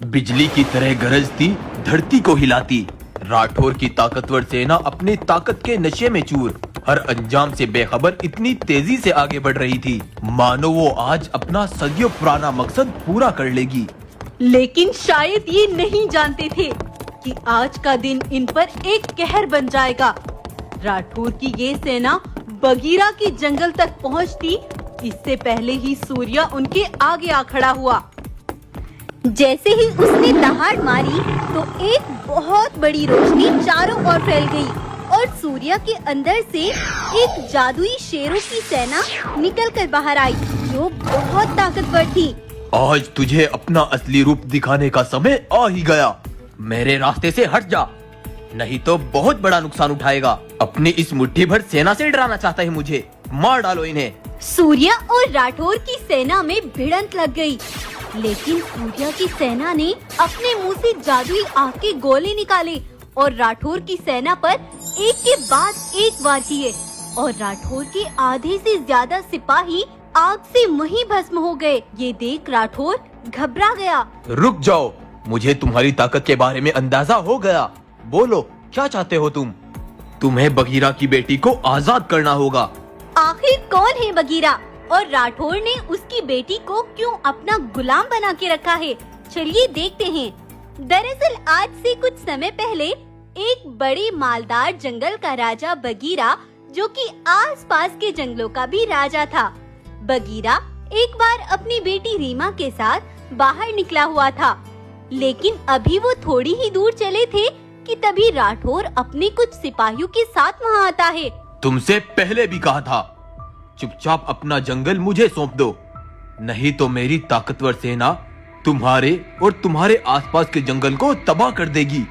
बिजली की तरह गरजती, धरती को हिलाती। राठौर की ताकतवर सेना अपनी ताकत के नशे में चूर, हर अंजाम से बेखबर इतनी तेजी से आगे बढ़ रही थी, मानो वो आज अपना सदियों पुराना मकसद पूरा कर लेगी। लेकिन शायद ये नहीं जानते थे कि आज का दिन इन पर एक कहर बन जाएगा। राठौर की ये सेना बगीरा के जंगल तक पहुंचती, इससे पहले ही सूर्या उनके आगे आ खड़ा हुआ। जैसे ही उसने दहाड़ मारी तो एक बहुत बड़ी रोशनी चारों ओर फैल गई और सूर्या के अंदर से एक जादुई शेरों की सेना निकलकर बाहर आई, जो बहुत ताकतवर थी। आज तुझे अपना असली रूप दिखाने का समय आ ही गया। मेरे रास्ते से हट जा, नहीं तो बहुत बड़ा नुकसान उठाएगा। अपनी इस मुट्ठी भर सेना से डराना चाहता है मुझे, मार डालो इन्हें। सूर्या और राठौर की सेना में भिड़ंत लग गई, लेकिन सूर्या की सेना ने अपने मुंह से जादुई आग के गोले निकाले और राठौर की सेना पर एक के बाद एक वार किए और राठौर के आधे से ज्यादा सिपाही आग से वहीं भस्म हो गए। ये देख राठौर घबरा गया। रुक जाओ, मुझे तुम्हारी ताकत के बारे में अंदाजा हो गया। बोलो, क्या चाहते हो तुम? तुम्हें बगीरा की बेटी को आजाद करना होगा। आखिर कौन है बगीरा और राठौर ने उसकी बेटी को क्यों अपना गुलाम बना के रखा है? चलिए देखते हैं। दरअसल आज से कुछ समय पहले एक बड़े मालदार जंगल का राजा बगीरा, जो कि आसपास के जंगलों का भी राजा था। बगीरा एक बार अपनी बेटी रीमा के साथ बाहर निकला हुआ था, लेकिन अभी वो थोड़ी ही दूर चले थे कि तभी राठौर अपने कुछ सिपाहियों के साथ वहाँ आता है। तुमसे पहले भी कहा था, चुपचाप अपना जंगल मुझे सौंप दो, नहीं तो मेरी ताकतवर सेना तुम्हारे और तुम्हारे आसपास के जंगल को तबाह कर देगी।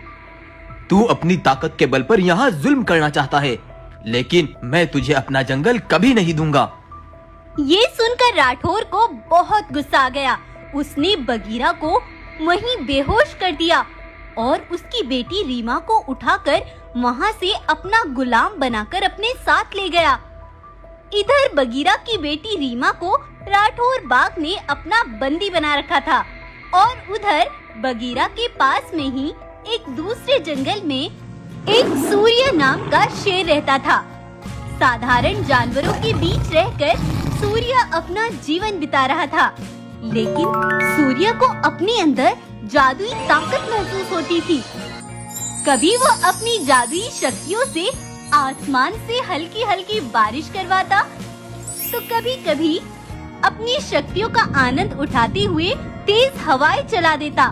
तू अपनी ताकत के बल पर यहाँ जुल्म करना चाहता है, लेकिन मैं तुझे अपना जंगल कभी नहीं दूंगा। ये सुनकर राठौर को बहुत गुस्सा आ गया। उसने बगीरा को वहीं बेहोश कर दिया और उसकी बेटी रीमा को उठाकर वहाँ से अपना गुलाम बनाकर अपने साथ ले गया। इधर बगीरा की बेटी रीमा को राठौर बाग ने अपना बंदी बना रखा था और उधर बगीरा के पास में ही एक दूसरे जंगल में एक सूर्य नाम का शेर रहता था। साधारण जानवरों के बीच रहकर सूर्य अपना जीवन बिता रहा था, लेकिन सूर्य को अपने अंदर जादुई ताकत महसूस होती थी। कभी वो अपनी जादुई शक्तियों से आसमान से हल्की हल्की बारिश करवाता, तो कभी कभी अपनी शक्तियों का आनंद उठाते हुए तेज हवाएं चला देता।